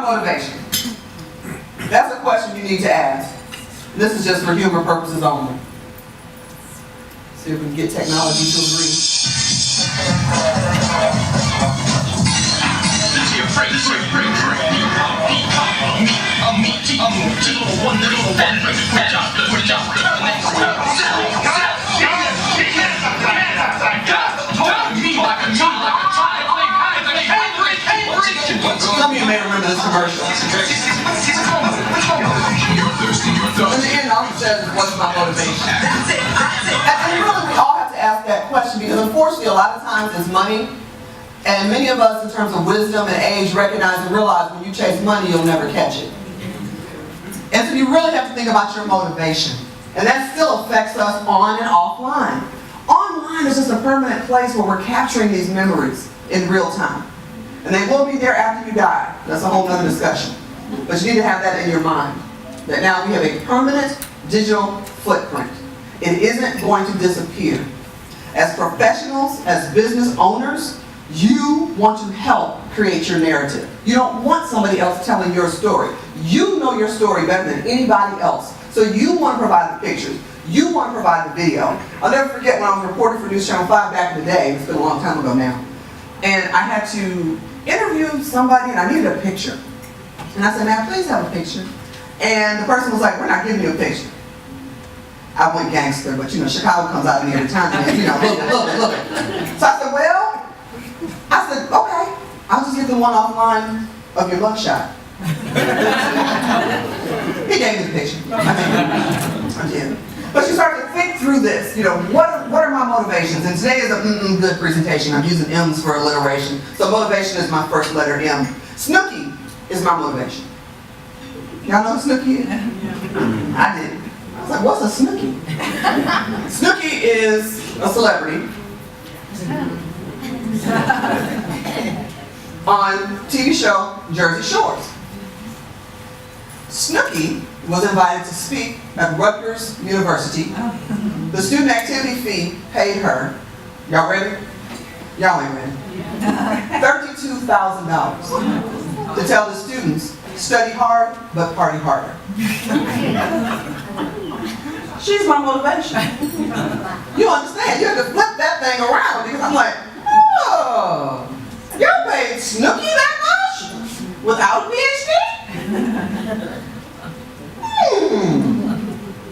motivation? That's a question you need to ask. This is just for humor purposes only. See if we can get technology to agree. Some of you may remember this commercial. In the end, all it says is, what's my motivation? And really, we all have to ask that question, because unfortunately, a lot of times it's money. And many of us, in terms of wisdom and age, recognize and realize when you chase money, you'll never catch it. And so you really have to think about your motivation. And that still affects us on and offline. Online is just a permanent place where we're capturing these memories in real time. And they will be there after you die. That's a whole other discussion. But you need to have that in your mind. That now we have a permanent digital footprint. It isn't going to disappear. As professionals, as business owners, you want to help create your narrative. You don't want somebody else telling your story. You know your story better than anybody else. So you want to provide the pictures. You want to provide the video. I'll never forget when I was reporting for News Channel 5 back in the day. It's been a long time ago now. And I had to interview somebody and I needed a picture. And I said, "May I please have a picture?" And the person was like, "We're not giving you a picture." I went gangster, but you know, Chicago comes out of me every time. And, you know, look it. So I said, "Okay, I'll just get the one offline of your mugshot." He gave me the picture. I did. But you start to think through this. You know, what are my motivations? And today is a good presentation. I'm using M's for alliteration. So motivation is my first letter, M. Snooki is my motivation. Y'all know what Snooki is? I did. I was like, what's a Snooki? Snooki is a celebrity on TV show Jersey Shores. Snooki was invited to speak at Rutgers University. The student activity fee paid her, y'all ready? Y'all ain't ready. $32,000 to tell the students, study hard, but party harder. She's my motivation. You understand? You have to flip that thing around, because I'm like, oh, y'all paid Snooki that much without a PhD?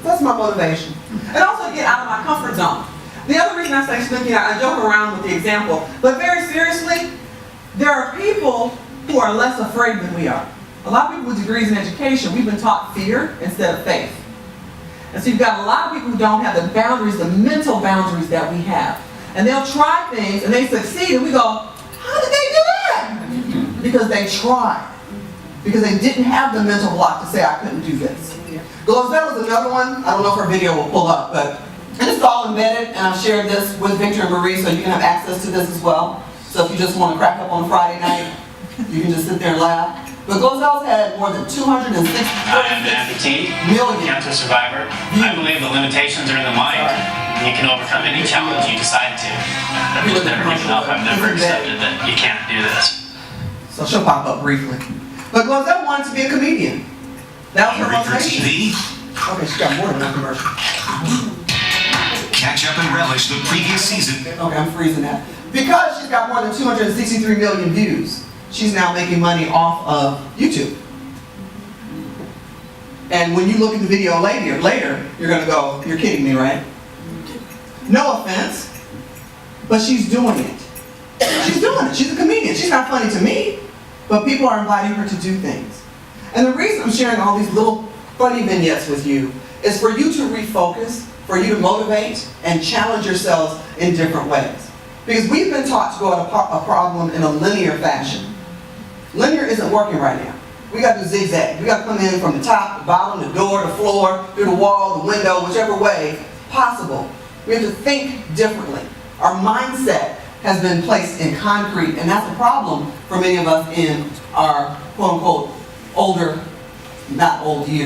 That's my motivation. And also get out of my comfort zone. The other reason I say Snooki, I joke around with the example, but very seriously, there are people who are less afraid than we are. A lot of people with degrees in education, we've been taught fear instead of faith. And so you've got a lot of people who don't have the boundaries, the mental boundaries that we have. And they'll try things and they succeed and we go, how did they do that? Because they tried. Because they didn't have the mental block to say, I couldn't do this. Glozell is another one. I don't know if her video will pull up, but and it's all embedded, and I've shared this with Victor and Marie so you can have access to this as well. So if you just want to crack up on a Friday night, you can just sit there and laugh. But Glozell's had more than 260 I'm an amputee, cancer survivor. I believe the limitations are in the mind. You can overcome any challenge you decide to. I've just never given up. I've never accepted that you can't do this. So she'll pop up briefly. But Glozell wanted to be a comedian. That was her motivation. Okay, she got more than one commercial. Catch up and relish the previous season. Okay, I'm freezing that. Because she's got more than 263 million views, she's now making money off of YouTube. And when you look at the video later, you're going to go, you're kidding me, right? No offense, but she's doing it. She's doing it. She's a comedian. She's not funny to me, but people are inviting her to do things. And the reason I'm sharing all these little funny vignettes with you is for you to refocus, for you to motivate and challenge yourselves in different ways. Because we've been taught to go at a problem in a linear fashion. Linear isn't working right now. We got to zigzag. We got to come in from the top, the bottom, the door, the floor, through the wall, the window, whichever way possible. We have to think differently. Our mindset has been placed in concrete, and that's a problem for many of us in our quote-unquote older, not old years.